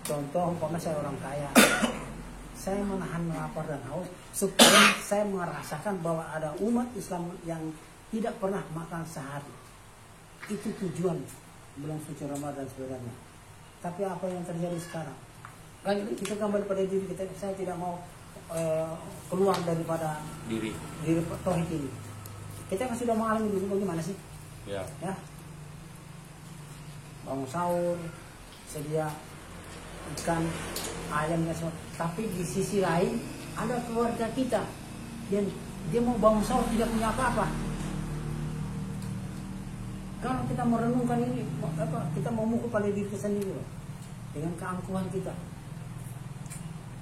Contoh umpama saya orang kaya, saya menahan lapar dan haus supaya saya merasakan bahwa ada umat Islam yang tidak pernah makan sehari. Itu tujuan bulan suci Ramadan sebenarnya. Tapi apa yang terjadi sekarang? Lagi kita kembali pada diri kita. Saya tidak mau keluar daripada diri tauhid ini. Kita kan sudah mengalami dulu bagaimana sih? Ya. Bangun sahur, sedia ikan, ayam dan semua. Tapi di sisi lain ada keluarga kita yang dia mau bangun sahur tidak punya apa-apa. Kalau kita merenungkan ini, kita mau mukul pada diri kita sendiri loh, dengan keangkuhan kita.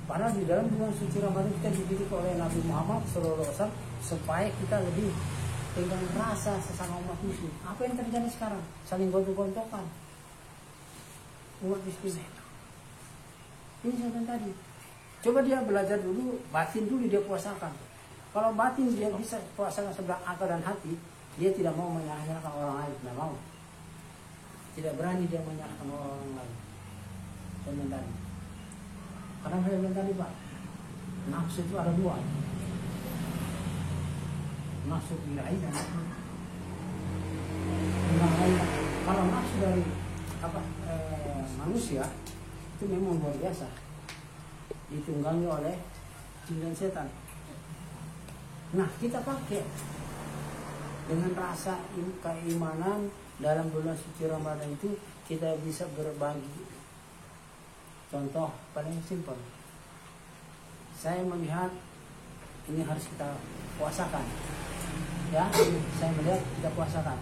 Padahal di dalam bulan suci Ramadan kita dididik oleh Nabi Muhammad SAW supaya kita lebih dengan rasa sesama umat muslim. Apa yang terjadi sekarang? Saling gontok-gontokan. Umat muslim. Ini saya tadi. Coba dia belajar dulu, batin dulu dia puasakan. Kalau batin dia bisa puasakan sebelah akal dan hati, dia tidak mau menyalahkan orang lain, tidak mau. Tidak berani dia menyalahkan orang lain. Teman-teman. Karena saya bilang tadi Pak, nafsu itu ada dua. Nafsu birahi dan nafsu. Kalau nafsu dari manusia itu memang luar biasa. Ditunggangi oleh jin dan setan. Nah kita pakai dengan rasa keimanan dalam bulan suci Ramadan itu kita bisa berbagi. Contoh paling simpel, saya melihat ini harus kita puasakan, ya. Saya melihat kita puasakan.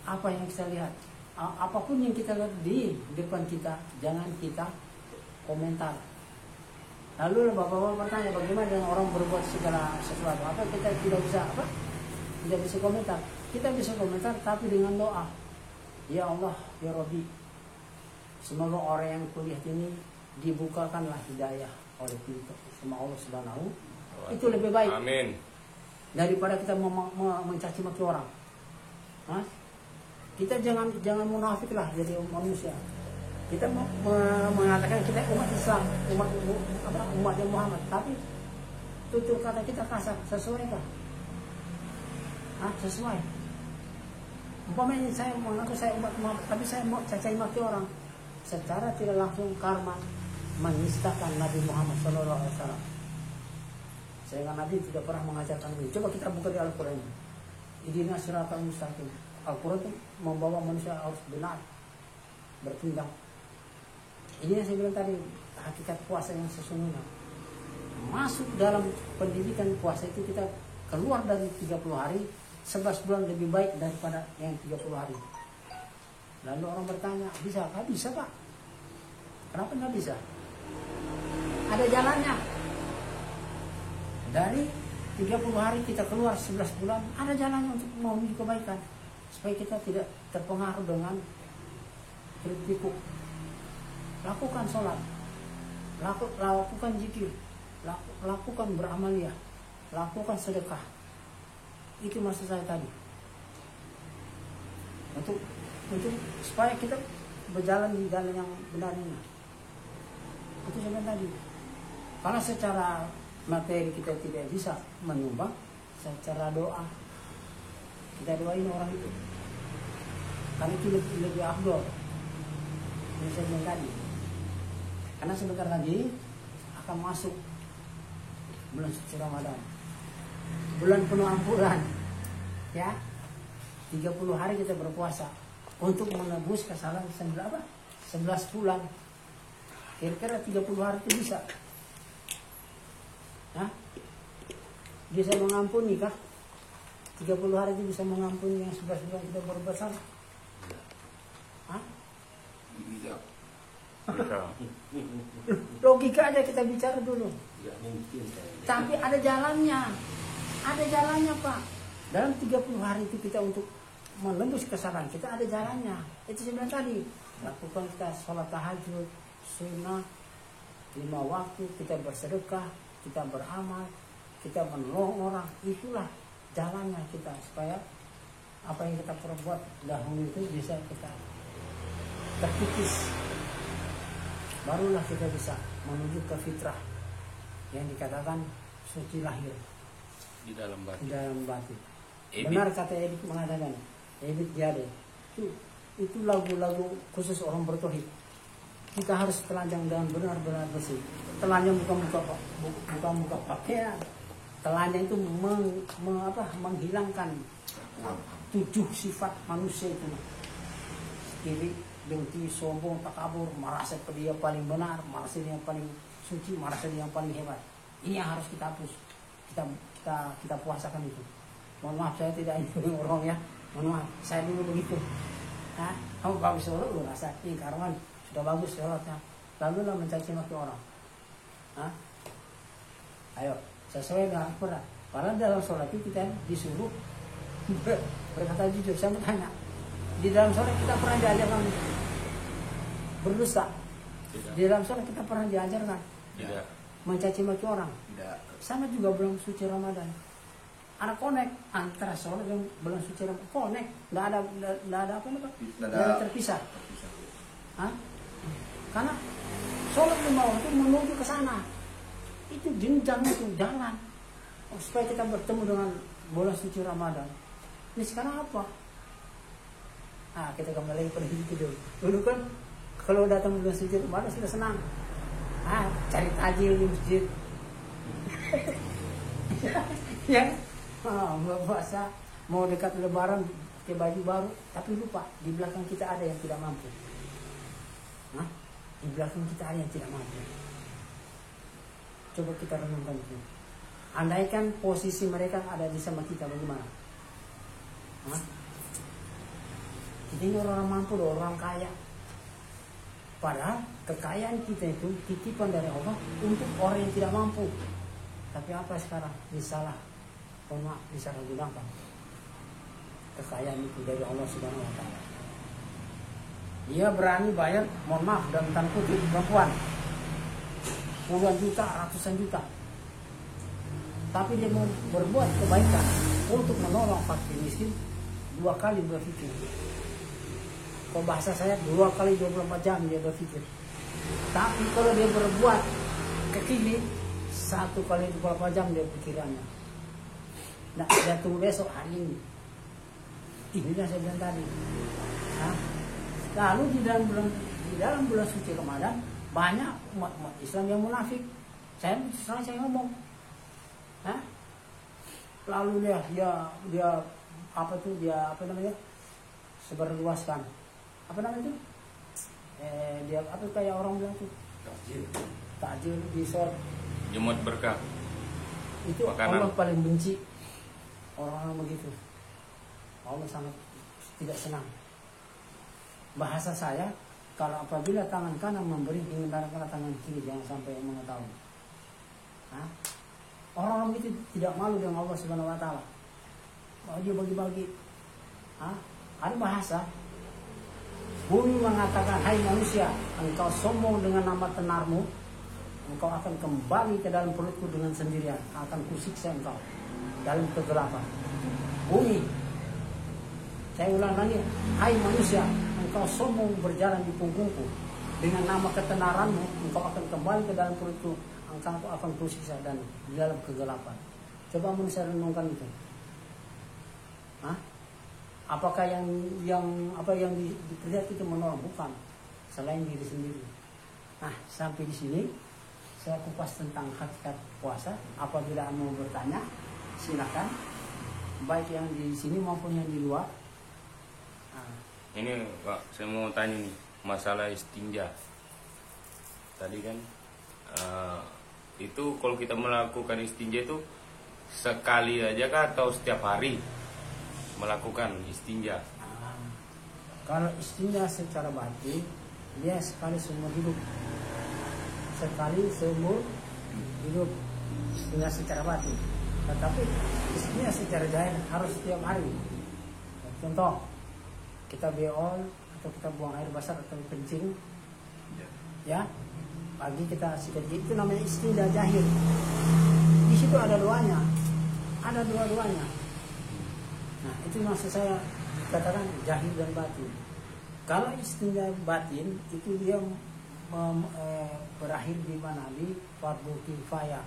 Apa yang kita lihat, apapun yang kita lihat di depan kita, jangan kita komentar. Lalu bapak-bapak bertanya bagaimana dengan orang berbuat segala sesuatu? Apa kita tidak bisa Tidak bisa komentar. Kita bisa komentar tapi dengan doa. Ya Allah, ya Rabbi. Semoga orang yang kuliah ini dibukakanlah hidayah oleh kita sama Allah Subhanahu. Itu lebih baik. Amin. Daripada kita mencaci maki orang. Kita jangan munafik lah jadi manusia. Kita mengatakan kita umat Islam, umat Muhammad, tapi tutur kata kita kasar, sesuai kah? Sesuai. Umpamanya saya mengaku saya umat Muhammad, tapi saya mau caci maki orang. Secara tidak langsung karma menistakan Nabi Muhammad SAW. Sehingga Nabi tidak pernah mengajarkan ini. Coba kita buka di Al-Quran. Ihdinas siratal mustaqim. Al-Quran itu membawa manusia harus benar, bertindak. Ini yang saya bilang tadi, hakikat puasa yang sesungguhnya. Masuk dalam pendidikan puasa itu kita keluar dari 30 hari, 11 bulan lebih baik daripada yang 30 hari. Lalu orang bertanya, bisa? Nggak bisa Pak. Kenapa nggak bisa? Ada jalannya. Dari 30 hari kita keluar 11 bulan, ada jalannya untuk memenuhi kebaikan. Supaya kita tidak terpengaruh dengan hiruk-pikuk. Lakukan sholat, lakukan zikir, lakukan beramaliyah, lakukan sedekah. Itu maksud saya tadi. Untuk supaya kita berjalan di jalan yang benar ini. Itu sebenarnya tadi. Karena secara materi kita tidak bisa menyumbang, secara doa kita doain orang itu. Karena itu lebih afdol. Ini saya bilang tadi. Karena sebentar lagi akan masuk bulan suci Ramadan. Bulan penuh ampunan. Ya. 30 hari kita berpuasa untuk menebus kesalahan 11 bulan. Kira-kira 30 hari itu bisa. Bisa mengampuni kah? 30 hari itu bisa mengampuni yang 11 bulan kita berbuat salah? Bisa. Logika aja kita bicara dulu. Ya mungkin. Tapi ada jalannya. Ada jalannya Pak. Dalam 30 hari itu kita untuk menembus kesalahan kita ada jalannya. Itu sebenarnya tadi. Lakukan kita sholat tahajud, sunnah, 5 waktu, kita bersedekah, kita beramal, kita menolong orang. Itulah jalannya kita supaya apa yang kita perbuat dahulu itu bisa kita terkikis. barulah kita bisa menuju ke fitrah yang dikatakan suci lahir di dalam di batin. dalam batin. Ebit. Benar kata Ebit mengatakan, Ebit Jade itu lagu-lagu khusus orang bertauhid. Kita harus telanjang dengan benar-benar bersih. Telanjang bukan buka pakaian. Telanjang itu menghilangkan 7 sifat manusia itu. Iri, dengki, sombong, takabur, merasa dia paling benar, merasa dia yang paling suci, merasa dia yang paling hebat. Ini yang harus kita hapus. Kita puasakan itu. Mohon maaf saya tidak ini orang ya. Mohon maaf, saya dulu begitu. Hah? Kamu bagus sholat lu rasa karwan sudah bagus sholatnya. Lalu lah mencaci maki orang. Hah? Ayo, sesuai dengan Al-Quran. Padahal dalam sholat itu kita disuruh berkata jujur. Saya bertanya, di dalam sholat kita pernah diajarkan berdusta? Di dalam sholat kita pernah diajarkan Tidak. mencaci maki orang? Tidak. Sama juga bulan suci Ramadan. Ada connect antara sholat dan bulan suci Ramadan. Connect, nggak ada apa nih Pak? Nggak ada terpisah. Hah? Karena sholat 5 waktu menuju ke sana. Itu jenjang itu jalan supaya kita bertemu dengan bulan suci Ramadan. Ini sekarang apa? Kita kembali lagi pada hidup dulu. Dulu kan kalau datang bulan suci Ramadan sudah senang. Cari tajil di masjid. Ya, puasa mau dekat Lebaran pakai baju baru, tapi lupa di belakang kita ada yang tidak mampu. Di belakang kita ada yang tidak mampu. Coba kita renungkan itu. Andaikan posisi mereka ada di sama kita, bagaimana? Kita ini orang mampu, orang kaya. Padahal kekayaan kita itu titipan dari Allah untuk orang yang tidak mampu. Tapi apa sekarang? Disalahgunakan. Kekayaan itu dari Allah Subhanahu wa Ta'ala. Dia berani bayar, mohon maaf, dalam tanda kutip perempuan puluhan juta, ratusan juta. Tapi dia mau berbuat kebaikan untuk menolong fakir miskin 2 kali berpikir. Kalau bahasa saya 2 kali 24 jam dia berpikir. Tapi kalau dia berbuat ke kiri 1 kali 24 jam dia pikirannya. Nah, dia tunggu besok hari ini. Inilah saya bilang tadi. Lalu di dalam bulan suci Ramadan banyak umat Islam yang munafik. Saya ngomong. Lalu dia sebarluaskan. Apa namanya itu? Dia kayak orang bilang tuh. Takjil di sore. Jemut berkah. Itu Makanan. Allah paling benci orang-orang begitu. Allah sangat tidak senang. Bahasa saya, kalau apabila tangan kanan memberi, hindarkanlah tangan kiri, jangan sampai mengetahui. Orang-orang itu tidak malu dengan Allah Subhanahu wa Ta'ala. Dia bagi-bagi. Ada bahasa, bumi mengatakan, hai manusia, engkau sombong dengan nama tenarmu, engkau akan kembali ke dalam perutku dengan sendirian, akan kusiksa engkau dalam kegelapan. Bumi, saya ulang lagi, hai manusia, engkau sombong berjalan di punggungku, dengan nama ketenaranmu, engkau akan kembali ke dalam perutku, engkau akan kusiksa dan di dalam kegelapan. Coba manusia renungkan itu. Apakah yang diperlihat itu menolong? Bukan, selain diri sendiri. Sampai di sini saya kupas tentang hakikat puasa. Apabila mau bertanya, silakan, baik yang di sini maupun yang di luar. Ini Pak, saya mau tanya nih masalah istinja. Tadi kan itu kalau kita melakukan istinja itu sekali aja kah atau setiap hari melakukan istinja? Kalau istinja secara batin, dia sekali seumur hidup. Sekali seumur hidup istinja secara batin. Tetapi istinja secara zahir harus setiap hari. Contoh, kita beol atau kita buang air basah atau kencing, ya, pagi kita sikat gigi, itu namanya istinja zahir. Di situ ada doanya, ada dua-duanya. Nah, itu maksud saya katakan zahir dan batin. Kalau istinja batin itu dia berakhir di mana, di fardu kifayah.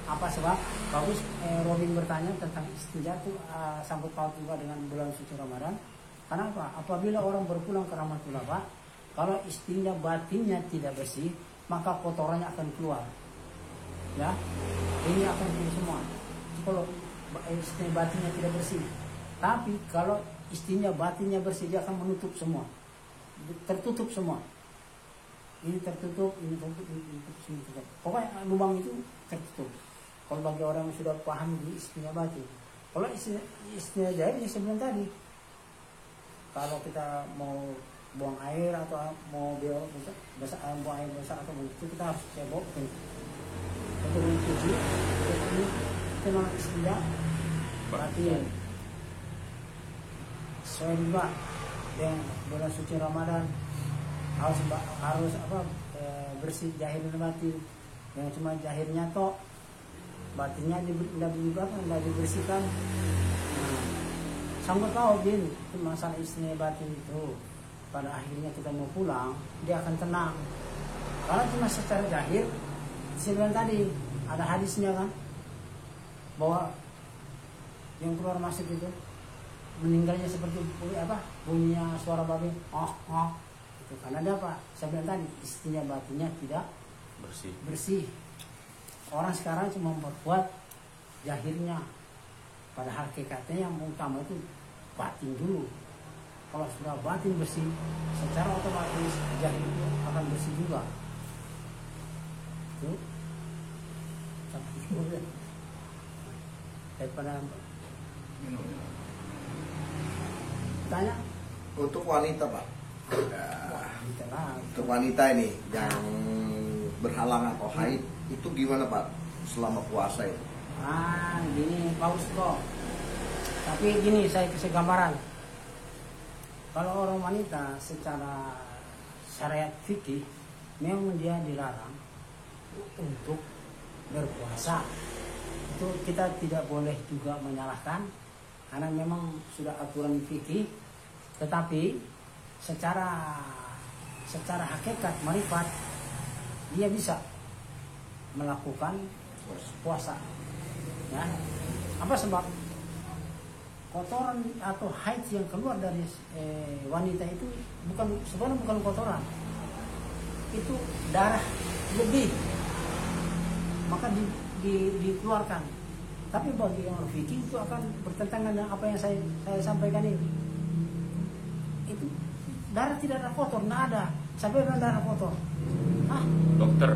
Apa sebab? Bagus Robin bertanya tentang istinja itu sangkut paut juga dengan bulan suci Ramadan. Kenapa? Apabila orang berpulang ke rahmatullah Pak, kalau istinja batinnya tidak bersih, maka kotorannya akan keluar. Ya, ini akan keluar semua. Kalau istinja batinnya tidak bersih, tapi kalau istinja batinnya bersih, dia akan menutup semua, tertutup semua. Ini tertutup, ini tertutup, ini tertutup. Pokoknya lubang itu tertutup. Kalau bagi orang yang sudah paham di istinja batin, kalau istinja jahil yang sebelum tadi, kalau kita mau buang air atau mau buang air besar atau itu kita harus cebok untuk mencuci. Ini memang istinja batin. Sesuai juga dengan bulan suci Ramadan harus bersih jahir dan batin. Yang cuma jahirnya toh, batinnya tidak dibersihkan. Sanggup tahu bin itu masalah istinja batin itu. Pada akhirnya kita mau pulang, dia akan tenang. Kalau cuma secara jahir, sebelum tadi ada hadisnya kan, bahwa yang keluar masuk itu meninggalnya seperti bunyinya suara babi, itu karena dia apa? Saya bilang tadi istinja batinnya tidak bersih. Orang sekarang cuma memperkuat jahirnya, pada hakikatnya yang utama itu batin dulu. Kalau sudah batin bersih, secara otomatis jahir itu akan bersih juga. Itu daripada tanya untuk wanita Pak. Untuk wanita ini yang berhalangan atau haid itu gimana Pak selama puasa itu? Gini bagus kok. Tapi gini saya kasih gambaran. Kalau orang wanita secara syariat fikih memang dia dilarang untuk berpuasa. Itu kita tidak boleh juga menyalahkan karena memang sudah aturan fikih. Tetapi secara hakikat marifat dia bisa melakukan puasa. Ya. Apa sebab? Kotoran atau haid yang keluar dari wanita itu sebenarnya bukan kotoran, itu darah lebih, maka dikeluarkan. Tapi bagi orang fikih itu akan bertentangan dengan apa yang saya sampaikan ini. Itu darah tidak ada kotor, nggak ada. Sampai dengan darah kotor. Dokter.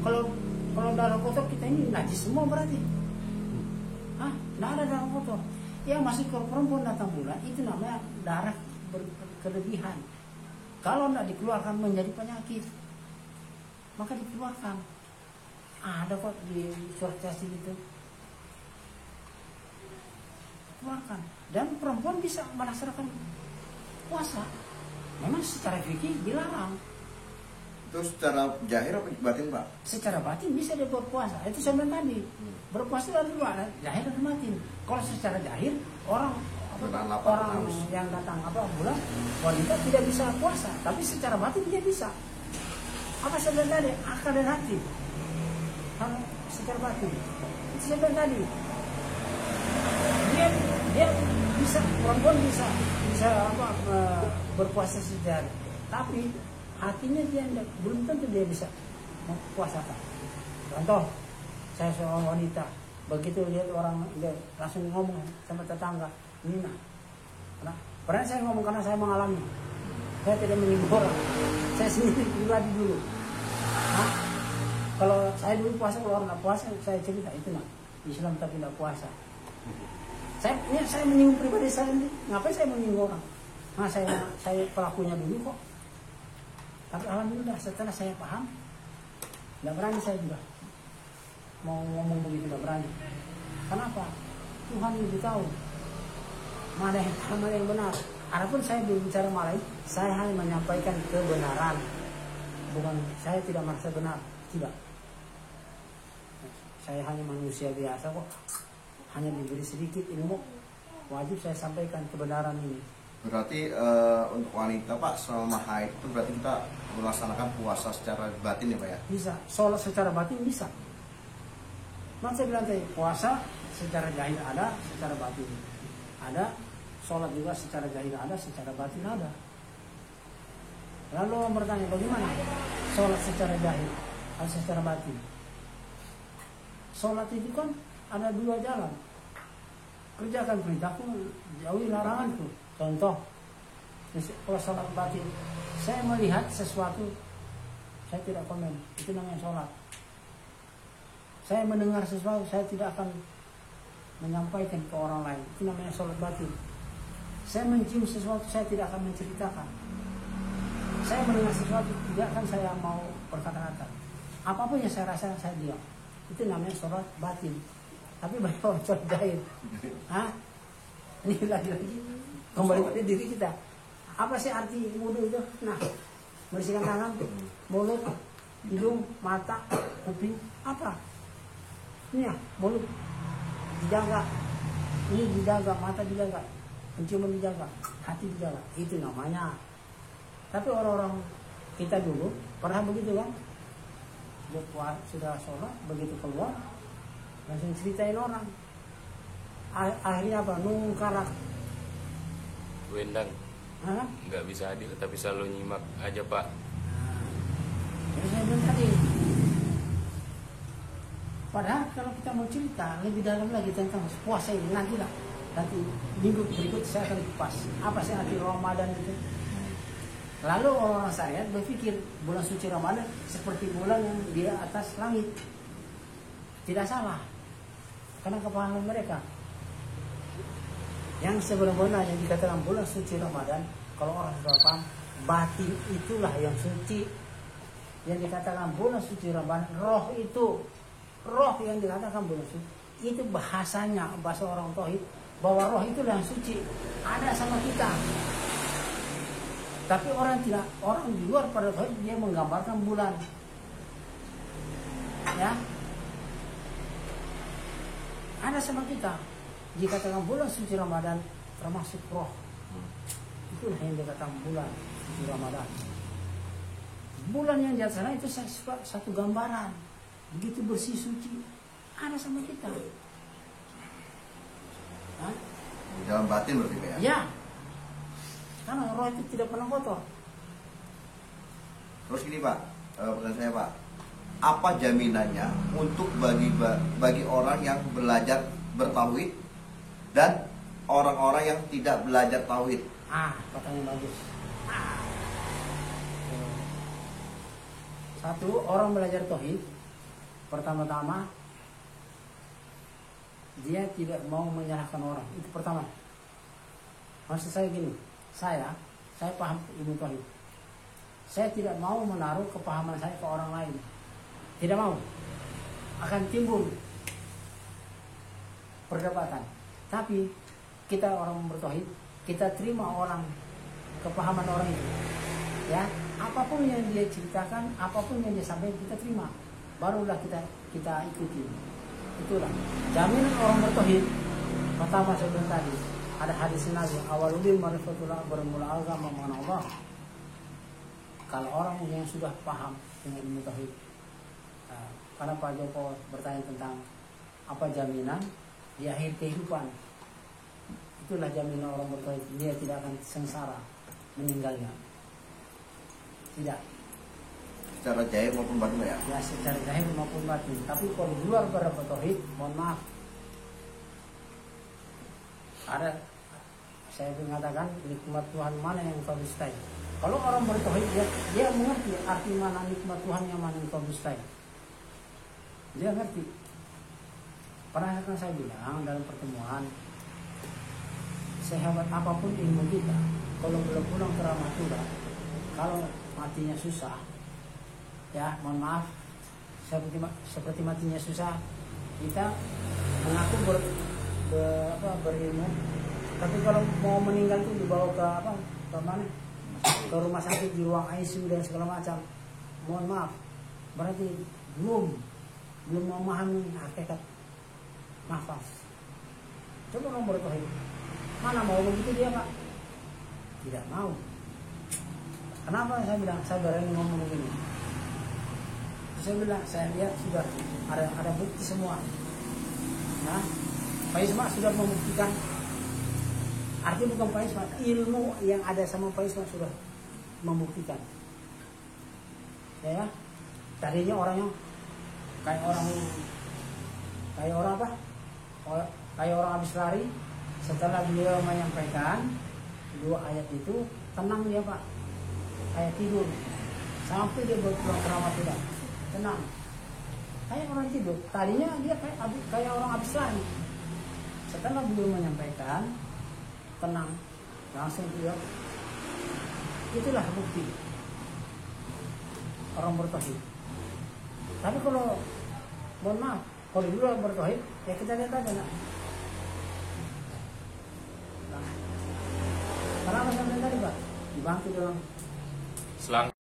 Kalau darah kotor kita ini najis semua berarti. Nggak ada darah kotor. Yang masuk ke perempuan datang bulan itu namanya darah berkelebihan. Kalau tidak dikeluarkan menjadi penyakit, maka dikeluarkan. Ada kok di surat Yasin itu. Keluarkan. Dan perempuan bisa melaksanakan puasa. Memang secara fikih dilarang. Itu secara jahir apa batin Pak? Secara batin bisa dia berpuasa. Itu saya bilang tadi. Berpuasa itu ada dua, jahir dan batin. Kalau secara jahir orang yang datang bulan wanita tidak bisa puasa, tapi secara batin dia bisa. Apa saya bilang tadi? Akal dan hati. Secara batin. Itu saya bilang tadi. Dia bisa, perempuan bisa berpuasa secara, tapi hatinya dia belum tentu dia bisa mempuasakan. Contoh, saya seorang wanita, begitu lihat orang dia langsung ngomong sama tetangga, Nina. Pernah saya ngomong karena saya mengalami. Saya tidak menyinggung orang. Saya sendiri pribadi dulu. Kalau saya dulu puasa, kalau orang tidak puasa, saya cerita itu Islam tapi tidak puasa. Saya menyinggung pribadi saya sendiri. Ngapain saya menyinggung orang? Saya pelakunya dulu kok. Tapi alhamdulillah setelah saya paham, tidak berani saya juga mau ngomong begitu, tidak berani. Kenapa? Tuhan lebih tahu mana yang benar. Adapun saya berbicara malam, saya hanya menyampaikan kebenaran. Bukan, saya tidak merasa benar, tidak. Saya hanya manusia biasa kok. Hanya diberi sedikit ilmu, wajib saya sampaikan kebenaran ini. Berarti untuk wanita Pak selama haid itu berarti kita melaksanakan puasa secara batin ya Pak ya? Bisa, sholat secara batin bisa. Nanti saya bilang tadi, puasa secara zahir ada, secara batin ada, sholat juga secara zahir ada, secara batin ada. Lalu orang bertanya, bagaimana sholat secara zahir atau secara batin? Sholat itu kan ada dua jalan. Kerjakan perintahku, jauhi laranganku. Contoh, kalau sholat batin, saya melihat sesuatu, saya tidak komen, itu namanya sholat. Saya mendengar sesuatu, saya tidak akan menyampaikan ke orang lain, itu namanya sholat batin. Saya mencium sesuatu, saya tidak akan menceritakan. Saya mendengar sesuatu, tidak akan saya mau berkata-kata. Apapun yang saya rasakan, saya diam. Itu namanya sholat batin. Tapi bagi orang sholat zahir, ini lagi-lagi kembali pada diri kita. Apa sih arti wudu itu? Nah, bersihkan tangan, mulut, hidung, mata, kuping, apa? Ini ya, mulut dijaga, ini dijaga, mata dijaga, penciuman dijaga, hati dijaga. Itu namanya. Tapi orang-orang kita dulu pernah begitu kan? Sudah sholat, begitu keluar langsung ceritain orang. Akhirnya apa? Nungkarak. Bu Endang nggak bisa hadir tapi selalu nyimak aja Pak. Jadi saya bilang tadi, padahal kalau kita mau cerita lebih dalam lagi tentang puasa ini, nanti minggu berikut saya akan kupas apa sih arti Ramadan itu. Lalu orang saya berpikir bulan suci Ramadan seperti bulan yang di atas langit. Tidak salah, karena kepahaman mereka. Yang sebenarnya yang dikatakan bulan suci Ramadan, kalau orang sudah paham, batin itulah yang suci. Yang dikatakan bulan suci Ramadan, roh yang dikatakan bulan suci, itu bahasanya, bahasa orang tauhid, bahwa roh itu yang suci, ada sama kita. Tapi orang di luar pada tauhid, dia menggambarkan bulan, ya, ada sama kita. Dikatakan bulan suci Ramadan termasuk roh. Itulah yang dikatakan bulan suci Ramadan. Bulan yang di atas sana itu satu gambaran. Begitu bersih suci, ada sama kita. Dalam batin berarti Pak ya? Ya. Karena roh itu tidak pernah kotor. Terus gini Pak, pertanyaan saya Pak, apa jaminannya untuk bagi orang yang belajar bertauhid dan orang-orang yang tidak belajar tauhid? Pertanyaan bagus. Satu, orang belajar tauhid, pertama-tama dia tidak mau menyalahkan orang. Itu pertama. Maksud saya gini, saya paham ilmu tauhid. Saya tidak mau menaruh kepahaman saya ke orang lain. Tidak mau. Akan timbul perdebatan. Tapi kita orang bertauhid, kita terima orang, kepahaman orang itu. Ya, apapun yang dia ceritakan, apapun yang dia sampaikan, kita terima. Barulah kita ikuti. Itulah jaminan orang bertauhid. Pertama saya bilang tadi, ada hadis Nabi, awaludin marifatullah, bermula agama mengenal Allah. Kalau orang yang sudah paham dengan ilmu tauhid, karena Pak Joko bertanya tentang apa jaminan di akhir kehidupan, itulah jaminan orang bertauhid, dia tidak akan sengsara meninggalnya. Tidak. Secara zahir maupun batin ya? Ya, secara zahir maupun batin. Tapi kalau di luar pada tauhid, mohon maaf, ada, saya mengatakan nikmat Tuhan mana yang kau dustai. Kalau orang bertauhid, dia mengerti arti mana nikmat Tuhan yang mana yang kau dustai. Dia ngerti. Pernah kan saya bilang dalam pertemuan, sehebat apapun ilmu kita, kalau belum pulang ke rahmat Tuhan, kalau matinya susah, ya mohon maaf, seperti matinya susah, kita mengaku berilmu, tapi kalau mau meninggal itu dibawa ke mana? Ke rumah sakit, di ruang ICU dan segala macam. Mohon maaf, berarti belum memahami hakikat nafas. Coba orang bertauhid, mana mau begitu dia Pak? tidak mau. Kenapa saya bilang saya berani ngomong begini? Saya bilang saya lihat sudah ada bukti semua. Nah, Pak Isma sudah membuktikan. Artinya bukan Pak Isma, ilmu yang ada sama Pak Isma sudah membuktikan. Ya, tadinya orangnya kayak orang apa? Kayak orang habis lari. Setelah beliau menyampaikan 2 ayat itu, tenang dia Pak, kayak tidur. Sampai dia pulang ke rumah tidak tenang, kayak orang tidur. Tadinya dia kayak orang habis lari. Setelah beliau menyampaikan, tenang, langsung dia. Itulah bukti orang bertauhid. Tapi kalau mohon maaf, kalau dulu orang bertauhid, ya kita lihat aja nak. Kenapa sampai tadi Pak? Dibantu dalam Selang